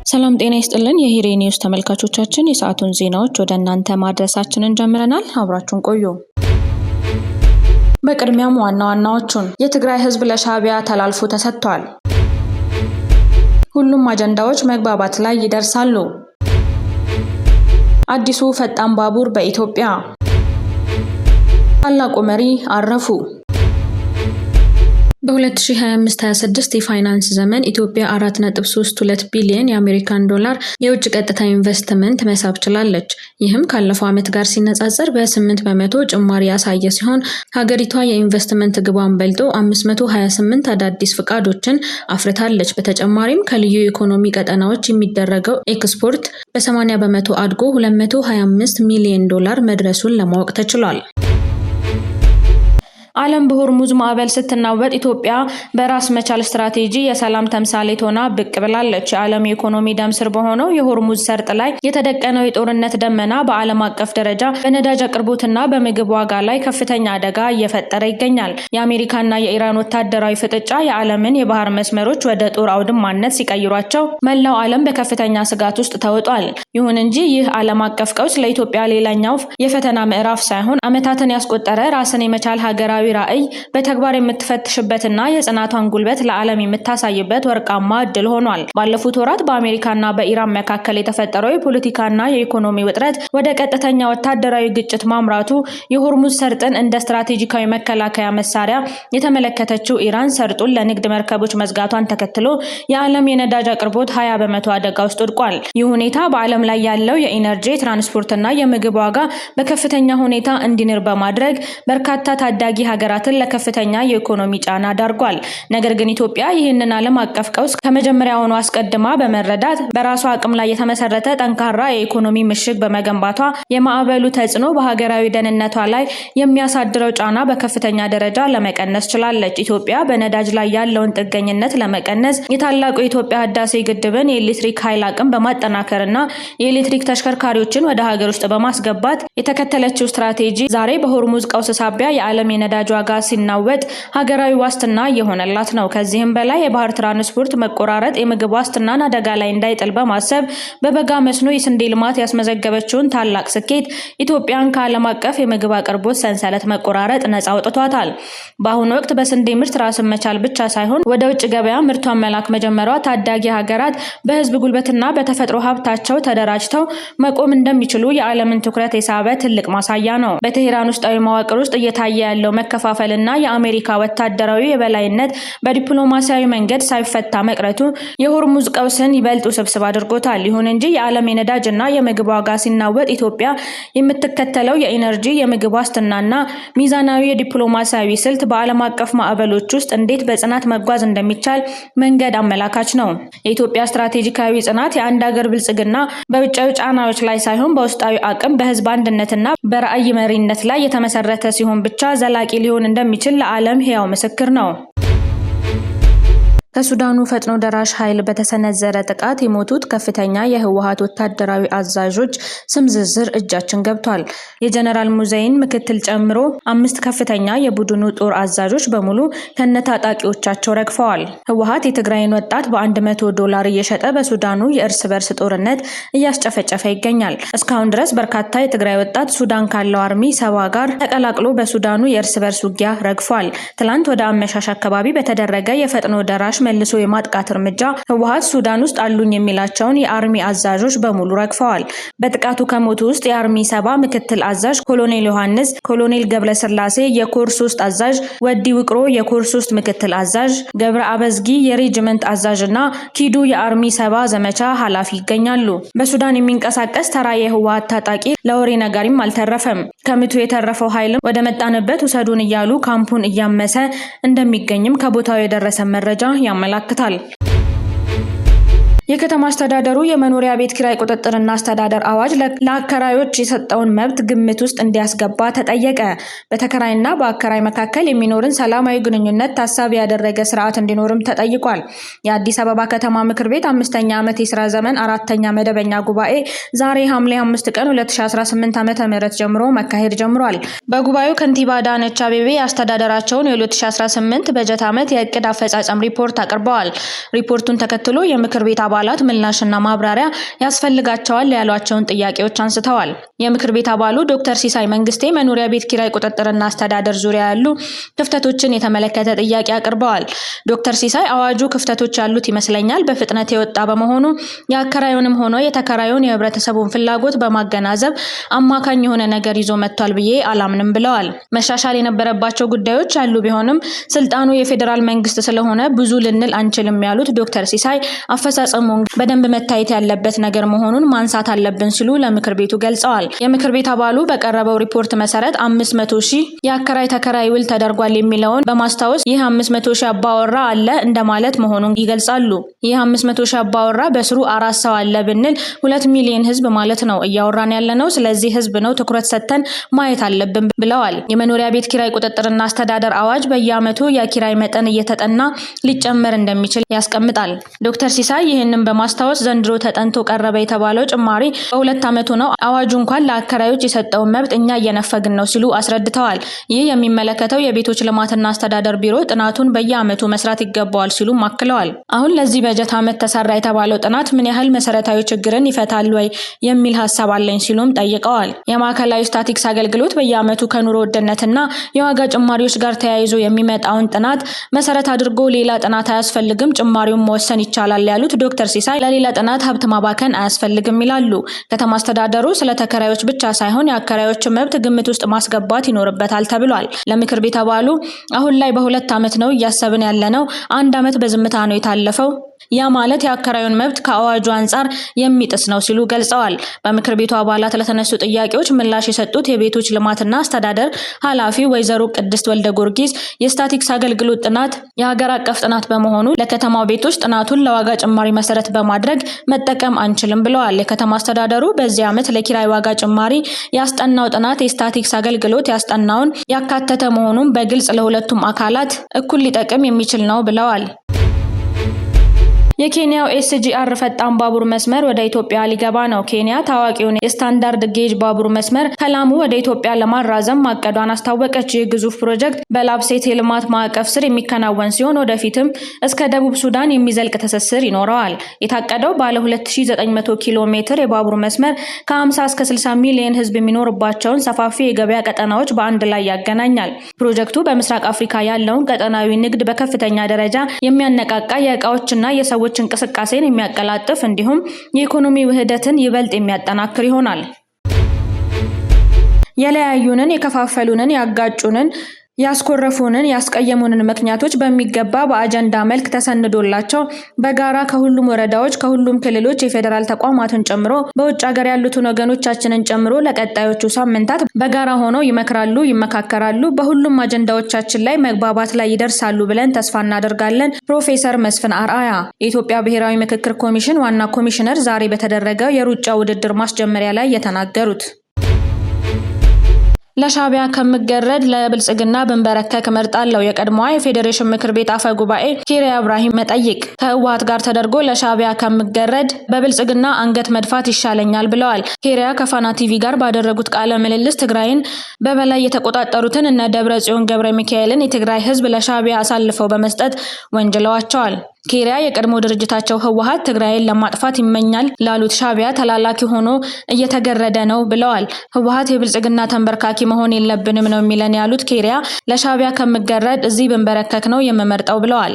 ሰላም ጤና ይስጥልን የሂሬ ኒውስ ተመልካቾቻችን የሰዓቱን ዜናዎች ወደ እናንተ ማድረሳችንን ጀምረናል። አብራችሁን ቆዩ። በቅድሚያም ዋናዎቹን የትግራይ ህዝብ ለሻዕቢያ ተላልፎ ተሰጥቷል። ሁሉም አጀንዳዎች መግባባት ላይ ይደርሳሉ። አዲሱ ፈጣን ባቡር በኢትዮጵያ። ታላቁ መሪ አረፉ። በ2025-26 የፋይናንስ ዘመን ኢትዮጵያ 4.32 ቢሊዮን የአሜሪካን ዶላር የውጭ ቀጥታ ኢንቨስትመንት መሳብ ችላለች። ይህም ካለፈው ዓመት ጋር ሲነጻጸር በ8 በመቶ ጭማሪ ያሳየ ሲሆን ሀገሪቷ የኢንቨስትመንት ግቧን በልጦ 528 አዳዲስ ፍቃዶችን አፍርታለች። በተጨማሪም ከልዩ ኢኮኖሚ ቀጠናዎች የሚደረገው ኤክስፖርት በ80 በመቶ አድጎ 225 ሚሊዮን ዶላር መድረሱን ለማወቅ ተችሏል። ዓለም በሆርሙዝ ማዕበል ስትናወጥ ኢትዮጵያ በራስ መቻል ስትራቴጂ የሰላም ተምሳሌት ሆና ብቅ ብላለች። የዓለም የኢኮኖሚ ደም ስር በሆነው የሆርሙዝ ሰርጥ ላይ የተደቀነው የጦርነት ደመና በዓለም አቀፍ ደረጃ በነዳጅ አቅርቦትና በምግብ ዋጋ ላይ ከፍተኛ አደጋ እየፈጠረ ይገኛል። የአሜሪካና የኢራን ወታደራዊ ፍጥጫ የዓለምን የባህር መስመሮች ወደ ጦር አውድማነት ሲቀይሯቸው መላው ዓለም በከፍተኛ ስጋት ውስጥ ተውጧል። ይሁን እንጂ ይህ ዓለም አቀፍ ቀውስ ለኢትዮጵያ ሌላኛው የፈተና ምዕራፍ ሳይሆን ዓመታትን ያስቆጠረ ራስን የመቻል ሀገራዊ ራዕይ በተግባር የምትፈትሽበትና የጽናቷን ጉልበት ለዓለም የምታሳይበት ወርቃማ እድል ሆኗል። ባለፉት ወራት በአሜሪካና በኢራን መካከል የተፈጠረው የፖለቲካና የኢኮኖሚ ውጥረት ወደ ቀጥተኛ ወታደራዊ ግጭት ማምራቱ የሆርሙዝ ሰርጥን እንደ ስትራቴጂካዊ መከላከያ መሳሪያ የተመለከተችው ኢራን ሰርጡን ለንግድ መርከቦች መዝጋቷን ተከትሎ የዓለም የነዳጅ አቅርቦት 20 በመቶ አደጋ ውስጥ ወድቋል። ይህ ሁኔታ በዓለም ላይ ያለው የኢነርጂ ትራንስፖርትና የምግብ ዋጋ በከፍተኛ ሁኔታ እንዲንር በማድረግ በርካታ ታዳጊ ሀገራትን ለከፍተኛ የኢኮኖሚ ጫና ዳርጓል። ነገር ግን ኢትዮጵያ ይህንን ዓለም አቀፍ ቀውስ ከመጀመሪያውኑ አስቀድማ በመረዳት በራሷ አቅም ላይ የተመሰረተ ጠንካራ የኢኮኖሚ ምሽግ በመገንባቷ የማዕበሉ ተጽዕኖ በሀገራዊ ደህንነቷ ላይ የሚያሳድረው ጫና በከፍተኛ ደረጃ ለመቀነስ ችላለች። ኢትዮጵያ በነዳጅ ላይ ያለውን ጥገኝነት ለመቀነስ የታላቁ የኢትዮጵያ ህዳሴ ግድብን የኤሌክትሪክ ኃይል አቅም በማጠናከርና የኤሌክትሪክ ተሽከርካሪዎችን ወደ ሀገር ውስጥ በማስገባት የተከተለችው ስትራቴጂ ዛሬ በሆርሙዝ ቀውስ ሳቢያ የዓለም የነዳጅ ዋጋ ሲናወጥ ሀገራዊ ዋስትና እየሆነላት ነው። ከዚህም በላይ የባህር ትራንስፖርት መቆራረጥ የምግብ ዋስትናን አደጋ ላይ እንዳይጥል በማሰብ በበጋ መስኖ የስንዴ ልማት ያስመዘገበችውን ታላቅ ስኬት ኢትዮጵያን ከዓለም አቀፍ የምግብ አቅርቦት ሰንሰለት መቆራረጥ ነፃ አውጥቷታል። በአሁኑ ወቅት በስንዴ ምርት ራስን መቻል ብቻ ሳይሆን ወደ ውጭ ገበያ ምርቷን መላክ መጀመሯ ታዳጊ ሀገራት በህዝብ ጉልበትና በተፈጥሮ ሀብታቸው ተደራጅተው መቆም እንደሚችሉ የዓለምን ትኩረት የሳበ ትልቅ ማሳያ ነው። በቴህራን ውስጣዊ መዋቅር ውስጥ እየታየ ያለው መከፋፈልና የአሜሪካ ወታደራዊ የበላይነት በዲፕሎማሲያዊ መንገድ ሳይፈታ መቅረቱ የሆርሙዝ ቀውስን ይበልጥ ውስብስብ አድርጎታል። ይሁን እንጂ የዓለም የነዳጅና የምግብ ዋጋ ሲናወጥ ኢትዮጵያ የምትከተለው የኢነርጂ የምግብ ዋስትናና ሚዛናዊ የዲፕሎማሲያዊ ስልት በዓለም አቀፍ ማዕበሎች ውስጥ እንዴት በጽናት መጓዝ እንደሚቻል መንገድ አመላካች ነው። የኢትዮጵያ ስትራቴጂካዊ ጽናት የአንድ ሀገር ብልጽግና በውጫዊ ጫናዎች ላይ ሳይሆን በውስጣዊ አቅም፣ በህዝብ አንድነትና በራዕይ መሪነት ላይ የተመሰረተ ሲሆን ብቻ ዘላቂ ሊሆን እንደሚችል ለዓለም ሕያው ምስክር ነው። ከሱዳኑ ፈጥኖ ደራሽ ኃይል በተሰነዘረ ጥቃት የሞቱት ከፍተኛ የህወሓት ወታደራዊ አዛዦች ስም ዝርዝር እጃችን ገብቷል። የጀነራል ሙዘይን ምክትል ጨምሮ 5 ከፍተኛ የቡድኑ ጦር አዛዦች በሙሉ ከነታጣቂዎቻቸው ረግፈዋል። ህወሓት የትግራይን ወጣት $100 እየሸጠ በሱዳኑ የእርስ በርስ ጦርነት እያስጨፈጨፈ ይገኛል። እስካሁን ድረስ በርካታ የትግራይ ወጣት ሱዳን ካለው አርሚ 70 ጋር ተቀላቅሎ በሱዳኑ የእርስ በርስ ውጊያ ረግፏል። ትላንት ወደ አመሻሽ አካባቢ በተደረገ የፈጥኖ ደራሽ መልሶ የማጥቃት እርምጃ ህወሓት ሱዳን ውስጥ አሉኝ የሚላቸውን የአርሚ አዛዦች በሙሉ ረግፈዋል። በጥቃቱ ከሞቱ ውስጥ የአርሚ 70 ምክትል አዛዥ ኮሎኔል ዮሐንስ፣ ኮሎኔል ገብረስላሴ የኮር 3 አዛዥ፣ ወዲ ውቅሮ የኮር 3 ምክትል አዛዥ፣ ገብረ አበዝጊ የሬጅመንት አዛዥና ኪዱ የአርሚ 70 ዘመቻ ኃላፊ ይገኛሉ። በሱዳን የሚንቀሳቀስ ተራ የህወሓት ታጣቂ ለወሬ ነጋሪም አልተረፈም። ከምቱ የተረፈው ኃይልም ወደ መጣንበት ውሰዱን እያሉ ካምፑን እያመሰ እንደሚገኝም ከቦታው የደረሰ መረጃ ያመላክታል። የከተማ አስተዳደሩ የመኖሪያ ቤት ኪራይ ቁጥጥርና አስተዳደር አዋጅ ለአከራዮች የሰጠውን መብት ግምት ውስጥ እንዲያስገባ ተጠየቀ። በተከራይና በአከራይ መካከል የሚኖርን ሰላማዊ ግንኙነት ታሳቢ ያደረገ ስርዓት እንዲኖርም ተጠይቋል። የአዲስ አበባ ከተማ ምክር ቤት 5ኛ ዓመት የሥራ ዘመን 4ኛ መደበኛ ጉባኤ ዛሬ ሐምሌ 5 ቀን 2018 ዓ.ም ጀምሮ መካሄድ ጀምሯል። በጉባኤው ከንቲባ አዳነች አቤቤ አስተዳደራቸውን የ2018 በጀት ዓመት የእቅድ አፈጻጸም ሪፖርት አቅርበዋል። ሪፖርቱን ተከትሎ የምክር ቤት አባላት ምላሽና ማብራሪያ ያስፈልጋቸዋል ያሏቸውን ጥያቄዎች አንስተዋል። የምክር ቤት አባሉ ዶክተር ሲሳይ መንግስቴ መኖሪያ ቤት ኪራይ ቁጥጥርና አስተዳደር ዙሪያ ያሉ ክፍተቶችን የተመለከተ ጥያቄ አቅርበዋል። ዶክተር ሲሳይ አዋጁ ክፍተቶች ያሉት ይመስለኛል፣ በፍጥነት የወጣ በመሆኑ የአከራዩንም ሆነ የተከራዩን የህብረተሰቡን ፍላጎት በማገናዘብ አማካኝ የሆነ ነገር ይዞ መጥቷል ብዬ አላምንም ብለዋል። መሻሻል የነበረባቸው ጉዳዮች ያሉ ቢሆንም ስልጣኑ የፌዴራል መንግስት ስለሆነ ብዙ ልንል አንችልም ያሉት ዶክተር ሲሳይ አፈጻጸሙን በደንብ መታየት ያለበት ነገር መሆኑን ማንሳት አለብን ሲሉ ለምክር ቤቱ ገልጸዋል። የምክር ቤት አባሉ በቀረበው ሪፖርት መሰረት 500,000 የአከራይ ተከራይ ውል ተደርጓል የሚለውን በማስታወስ ይህ 500,000 አባወራ አለ እንደማለት መሆኑን ይገልጻሉ። ይህ 500,000 አባወራ በስሩ 4 ሰው አለ ብንል 2 ሚሊዮን ህዝብ ማለት ነው እያወራን ያለነው። ስለዚህ ህዝብ ነው ትኩረት ሰጥተን ማየት አለብን ብለዋል። የመኖሪያ ቤት ኪራይ ቁጥጥርና አስተዳደር አዋጅ በየዓመቱ የኪራይ መጠን እየተጠና ሊጨመር እንደሚችል ያስቀምጣል። ዶክተር ሲሳይ ይህንን በማስታወስ ዘንድሮ ተጠንቶ ቀረበ የተባለው ጭማሪ በ2 ዓመቱ ነው። አዋጁ እንኳን ለአከራዮች የሰጠውን መብት እኛ እየነፈግን ነው ሲሉ አስረድተዋል። ይህ የሚመለከተው የቤቶች ልማትና አስተዳደር ቢሮ ጥናቱን በየዓመቱ መስራት ይገባዋል ሲሉ አክለዋል። አሁን ለዚህ በጀት ዓመት ተሰራ የተባለው ጥናት ምን ያህል መሰረታዊ ችግርን ይፈታል ወይ የሚል ሀሳብ አለኝ ሲሉም ጠይቀዋል። የማዕከላዊ ስታቲክስ አገልግሎት በየዓመቱ ከኑሮ ውድነትና የዋጋ ጭማሪዎች ጋር ተያይዞ የሚመጣውን ጥናት መሰረት አድርጎ ሌላ ጥናት አያስፈልግም፣ ጭማሪውን መወሰን ይቻላል ያሉት ዶክተር ሲሳይ ለሌላ ጥናት ሀብት ማባከን አያስፈልግም ይላሉ። ከተማ አስተዳደሩ ስለ ተከራዮች ብቻ ሳይሆን የአከራዮችን መብት ግምት ውስጥ ማስገባት ይኖርበታል ተብሏል። ለምክር ቤት አባሉ አሁን ላይ በ2 ዓመት ነው እያሰብን ያለነው፣ 1 ዓመት በዝምታ ነው የታለፈው። ያ ማለት የአከራዩን መብት ከአዋጁ አንጻር የሚጥስ ነው ሲሉ ገልጸዋል። በምክር ቤቱ አባላት ለተነሱ ጥያቄዎች ምላሽ የሰጡት የቤቶች ልማትና አስተዳደር ኃላፊ ወይዘሮ ቅድስት ወልደ ጊዮርጊስ የስታቲክስ አገልግሎት ጥናት የሀገር አቀፍ ጥናት በመሆኑ ለከተማው ቤቶች ጥናቱን ለዋጋ ጭማሪ መሰረት በማድረግ መጠቀም አንችልም ብለዋል። የከተማ አስተዳደሩ በዚህ ዓመት ለኪራይ ዋጋ ጭማሪ ያስጠናው ጥናት የስታቲክስ አገልግሎት ያስጠናውን ያካተተ መሆኑን በግልጽ ለሁለቱም አካላት እኩል ሊጠቅም የሚችል ነው ብለዋል። የኬንያው ኤስጂአር ፈጣን ባቡር መስመር ወደ ኢትዮጵያ ሊገባ ነው። ኬንያ ታዋቂውን የስታንዳርድ ጌጅ ባቡር መስመር ከላሙ ወደ ኢትዮጵያ ለማራዘም ማቀዷን አስታወቀች። ይህ ግዙፍ ፕሮጀክት በላብሴት የልማት ማዕቀፍ ስር የሚከናወን ሲሆን ወደፊትም እስከ ደቡብ ሱዳን የሚዘልቅ ትስስር ይኖረዋል። የታቀደው ባለ 2900 ኪሎ ሜትር የባቡር መስመር ከ50 እስከ 60 ሚሊዮን ሕዝብ የሚኖርባቸውን ሰፋፊ የገበያ ቀጠናዎች በአንድ ላይ ያገናኛል። ፕሮጀክቱ በምስራቅ አፍሪካ ያለውን ቀጠናዊ ንግድ በከፍተኛ ደረጃ የሚያነቃቃ የእቃዎችና የሰዎች እንቅስቃሴን የሚያቀላጥፍ እንዲሁም የኢኮኖሚ ውህደትን ይበልጥ የሚያጠናክር ይሆናል። የለያዩንን፣ የከፋፈሉንን፣ ያጋጩንን፣ ያስኮረፉንን፣ ያስቀየሙንን ምክንያቶች በሚገባ በአጀንዳ መልክ ተሰንዶላቸው በጋራ ከሁሉም ወረዳዎች፣ ከሁሉም ክልሎች፣ የፌዴራል ተቋማትን ጨምሮ በውጭ ሀገር ያሉትን ወገኖቻችንን ጨምሮ ለቀጣዮቹ ሳምንታት በጋራ ሆነው ይመክራሉ፣ ይመካከራሉ፣ በሁሉም አጀንዳዎቻችን ላይ መግባባት ላይ ይደርሳሉ ብለን ተስፋ እናደርጋለን። ፕሮፌሰር መስፍን አርአያ የኢትዮጵያ ብሔራዊ ምክክር ኮሚሽን ዋና ኮሚሽነር ዛሬ በተደረገው የሩጫ ውድድር ማስጀመሪያ ላይ የተናገሩት። ለሻዕቢያ ከምገረድ ለብልጽግና ብንበረከክ እመርጣለሁ። የቀድሞዋ የፌዴሬሽን ምክር ቤት አፈ ጉባኤ ኬሪያ ኢብራሂም መጠይቅ ከህወሓት ጋር ተደርጎ ለሻዕቢያ ከምገረድ በብልጽግና አንገት መድፋት ይሻለኛል ብለዋል። ኬሪያ ከፋና ቲቪ ጋር ባደረጉት ቃለ ምልልስ ትግራይን በበላይ የተቆጣጠሩትን እነ ደብረጽዮን ገብረ ሚካኤልን የትግራይ ህዝብ ለሻዕቢያ አሳልፈው በመስጠት ወንጅለዋቸዋል። ኬሪያ የቀድሞ ድርጅታቸው ህወሓት ትግራይን ለማጥፋት ይመኛል ላሉት ሻዕቢያ ተላላኪ ሆኖ እየተገረደ ነው ብለዋል። ህወሓት የብልጽግና ተንበርካኪ መሆን የለብንም ነው የሚለን ያሉት ኬሪያ ለሻዕቢያ ከምገረድ እዚህ ብንበረከክ ነው የምመርጠው ብለዋል።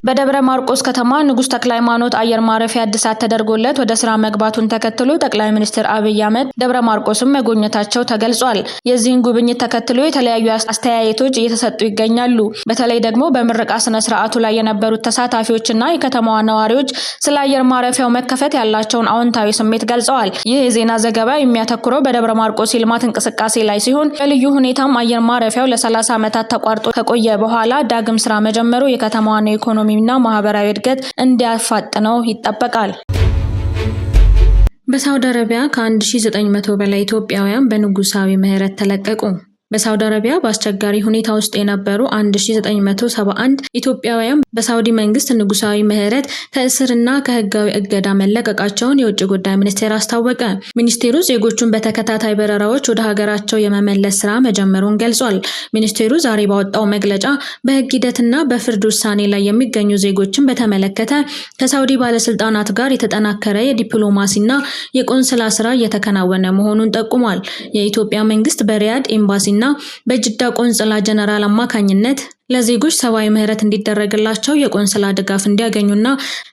በደብረ ማርቆስ ከተማ ንጉስ ተክለ ሃይማኖት አየር ማረፊያ እድሳት ተደርጎለት ወደ ስራ መግባቱን ተከትሎ ጠቅላይ ሚኒስትር አብይ አህመድ ደብረ ማርቆስም መጎብኘታቸው ተገልጿል። የዚህን ጉብኝት ተከትሎ የተለያዩ አስተያየቶች እየተሰጡ ይገኛሉ። በተለይ ደግሞ በምረቃ ስነ ስርዓቱ ላይ የነበሩት ተሳታፊዎችና የከተማዋ ነዋሪዎች ስለ አየር ማረፊያው መከፈት ያላቸውን አዎንታዊ ስሜት ገልጸዋል። ይህ የዜና ዘገባ የሚያተኩረው በደብረ ማርቆስ የልማት እንቅስቃሴ ላይ ሲሆን በልዩ ሁኔታም አየር ማረፊያው ለ30 ዓመታት ተቋርጦ ከቆየ በኋላ ዳግም ስራ መጀመሩ የከተማዋን ኢኮኖሚ እና ማህበራዊ እድገት እንዲያፋጥነው ይጠበቃል። በሳውዲ አረቢያ ከ1900 በላይ ኢትዮጵያውያን በንጉሳዊ ምህረት ተለቀቁ። በሳውዲ አረቢያ በአስቸጋሪ ሁኔታ ውስጥ የነበሩ 1971 ኢትዮጵያውያን በሳውዲ መንግስት ንጉሳዊ ምህረት ከእስርና ከህጋዊ እገዳ መለቀቃቸውን የውጭ ጉዳይ ሚኒስቴር አስታወቀ። ሚኒስቴሩ ዜጎቹን በተከታታይ በረራዎች ወደ ሀገራቸው የመመለስ ስራ መጀመሩን ገልጿል። ሚኒስቴሩ ዛሬ ባወጣው መግለጫ በህግ ሂደትና በፍርድ ውሳኔ ላይ የሚገኙ ዜጎችን በተመለከተ ከሳውዲ ባለስልጣናት ጋር የተጠናከረ የዲፕሎማሲና የቆንስላ ስራ እየተከናወነ መሆኑን ጠቁሟል። የኢትዮጵያ መንግስት በሪያድ ኤምባሲና በጅዳ ቆንስላ ጀነራል አማካኝነት ለዜጎች ሰብአዊ ምህረት እንዲደረግላቸው የቆንስላ ድጋፍ እንዲያገኙና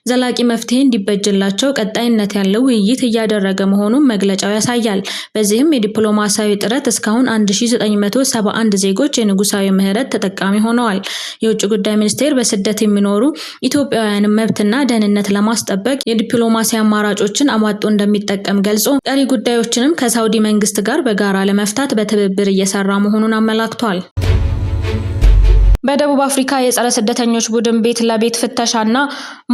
ዘላቂ መፍትሄ እንዲበጅላቸው ቀጣይነት ያለው ውይይት እያደረገ መሆኑን መግለጫው ያሳያል። በዚህም የዲፕሎማሲያዊ ጥረት እስካሁን 1971 ዜጎች የንጉሳዊ ምህረት ተጠቃሚ ሆነዋል። የውጭ ጉዳይ ሚኒስቴር በስደት የሚኖሩ ኢትዮጵያውያንን መብትና ደህንነት ለማስጠበቅ የዲፕሎማሲ አማራጮችን አሟጦ እንደሚጠቀም ገልጾ ቀሪ ጉዳዮችንም ከሳውዲ መንግስት ጋር በጋራ ለመፍታት በትብብር እየሰራ መሆኑን አመላክቷል። በደቡብ አፍሪካ የጸረ ስደተኞች ቡድን ቤት ለቤት ፍተሻና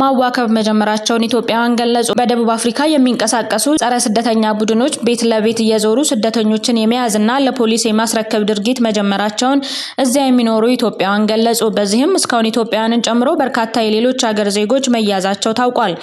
ማዋከብ መጀመራቸውን ኢትዮጵያውያን ገለጹ። በደቡብ አፍሪካ የሚንቀሳቀሱ ጸረ ስደተኛ ቡድኖች ቤት ለቤት እየዞሩ ስደተኞችን የመያዝና ለፖሊስ የማስረከብ ድርጊት መጀመራቸውን እዚያ የሚኖሩ ኢትዮጵያውያን ገለጹ። በዚህም እስካሁን ኢትዮጵያውያንን ጨምሮ በርካታ የሌሎች ሀገር ዜጎች መያዛቸው ታውቋል።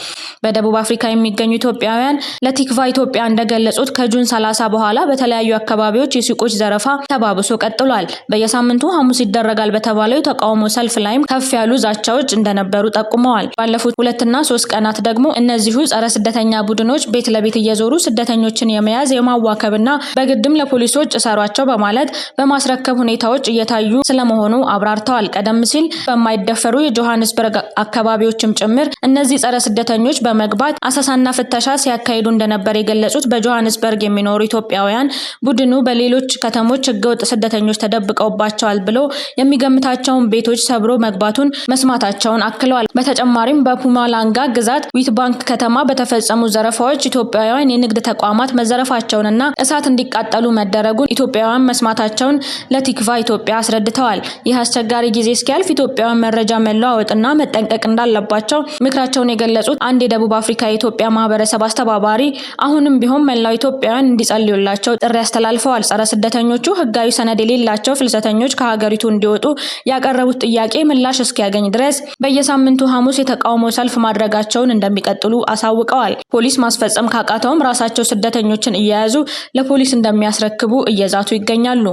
በደቡብ አፍሪካ የሚገኙ ኢትዮጵያውያን ለቲክቫ ኢትዮጵያ እንደገለጹት ከጁን 30 በኋላ በተለያዩ አካባቢዎች የሱቆች ዘረፋ ተባብሶ ቀጥሏል። በየሳምንቱ ሐሙስ ይደረጋል በተባለው ተቃውሞ ሰልፍ ላይም ከፍ ያሉ ዛቻዎች እንደነበሩ ጠቁመዋል። ባለፉት 2 እና 3 ቀናት ደግሞ እነዚሁ ጸረ ስደተኛ ቡድኖች ቤት ለቤት እየዞሩ ስደተኞችን የመያዝ የማዋከብና በግድም ለፖሊሶች እሰሯቸው በማለት በማስረከብ ሁኔታዎች እየታዩ ስለመሆኑ አብራርተዋል። ቀደም ሲል በማይደፈሩ የጆሃንስበርግ አካባቢዎችም ጭምር እነዚህ ጸረ ስደተኞች በመግባት አሰሳና ፍተሻ ሲያካሂዱ እንደነበር የገለጹት በጆሃንስበርግ የሚኖሩ ኢትዮጵያውያን ቡድኑ በሌሎች ከተሞች ህገወጥ ስደተኞች ተደብቀውባቸዋል ብሎ የሚገምታቸው ቤቶች ሰብሮ መግባቱን መስማታቸውን አክለዋል። በተጨማሪም በፑማላንጋ ግዛት ዊትባንክ ከተማ በተፈጸሙ ዘረፋዎች ኢትዮጵያውያን የንግድ ተቋማት መዘረፋቸውንና እሳት እንዲቃጠሉ መደረጉን ኢትዮጵያውያን መስማታቸውን ለቲክቫ ኢትዮጵያ አስረድተዋል። ይህ አስቸጋሪ ጊዜ እስኪያልፍ ኢትዮጵያውያን መረጃ መለዋወጥና መጠንቀቅ እንዳለባቸው ምክራቸውን የገለጹት አንድ የደቡብ አፍሪካ የኢትዮጵያ ማህበረሰብ አስተባባሪ አሁንም ቢሆን መላው ኢትዮጵያውያን እንዲጸልዩላቸው ጥሪ አስተላልፈዋል። ጸረ ስደተኞቹ ህጋዊ ሰነድ የሌላቸው ፍልሰተኞች ከሀገሪቱ እንዲወጡ ያቀረቡት ጥያቄ ምላሽ እስኪያገኝ ድረስ በየሳምንቱ ሐሙስ የተቃውሞ ሰልፍ ማድረጋቸውን እንደሚቀጥሉ አሳውቀዋል። ፖሊስ ማስፈጸም ካቃተውም ራሳቸው ስደተኞችን እየያዙ ለፖሊስ እንደሚያስረክቡ እየዛቱ ይገኛሉ።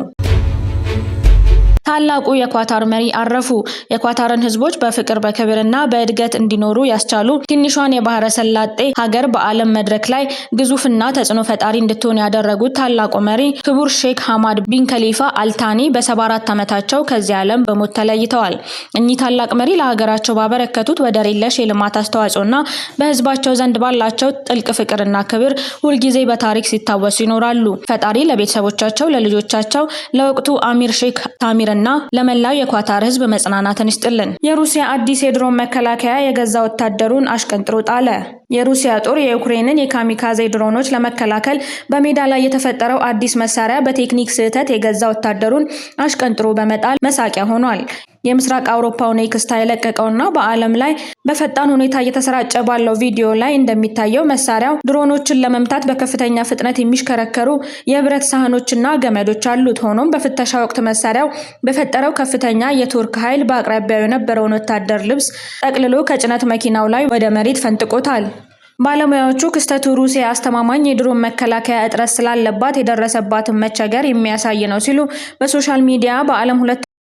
ታላቁ የኳታር መሪ አረፉ። የኳታርን ህዝቦች በፍቅር በክብርና በእድገት እንዲኖሩ ያስቻሉ ትንሿን የባህረ ሰላጤ ሀገር በዓለም መድረክ ላይ ግዙፍና ተጽዕኖ ፈጣሪ እንድትሆን ያደረጉት ታላቁ መሪ ክቡር ሼክ ሐማድ ቢን ከሊፋ አልታኒ በ74 ዓመታቸው ከዚህ ዓለም በሞት ተለይተዋል። እኚህ ታላቅ መሪ ለሀገራቸው ባበረከቱት ወደር የለሽ የልማት አስተዋጽኦና በህዝባቸው ዘንድ ባላቸው ጥልቅ ፍቅርና ክብር ሁልጊዜ በታሪክ ሲታወሱ ይኖራሉ። ፈጣሪ ለቤተሰቦቻቸው፣ ለልጆቻቸው፣ ለወቅቱ አሚር ሼክ ታሚር እና ለመላው የኳታር ህዝብ መጽናናትን ይስጥልን። የሩሲያ አዲስ የድሮን መከላከያ የገዛ ወታደሩን አሽቀንጥሮ ጣለ። የሩሲያ ጦር የዩክሬንን የካሚካዜ ድሮኖች ለመከላከል በሜዳ ላይ የተፈጠረው አዲስ መሳሪያ በቴክኒክ ስህተት የገዛ ወታደሩን አሽቀንጥሮ በመጣል መሳቂያ ሆኗል። የምስራቅ አውሮፓው ኔክስታ የለቀቀውና በዓለም ላይ በፈጣን ሁኔታ እየተሰራጨ ባለው ቪዲዮ ላይ እንደሚታየው መሳሪያው ድሮኖችን ለመምታት በከፍተኛ ፍጥነት የሚሽከረከሩ የብረት ሳህኖችና ገመዶች አሉት። ሆኖም በፍተሻ ወቅት መሳሪያው በፈጠረው ከፍተኛ የቱርክ ኃይል በአቅራቢያው የነበረውን ወታደር ልብስ ጠቅልሎ ከጭነት መኪናው ላይ ወደ መሬት ፈንጥቆታል። ባለሙያዎቹ ክስተቱ ሩሲያ አስተማማኝ የድሮን መከላከያ እጥረት ስላለባት የደረሰባትን መቸገር የሚያሳይ ነው ሲሉ በሶሻል ሚዲያ በዓለም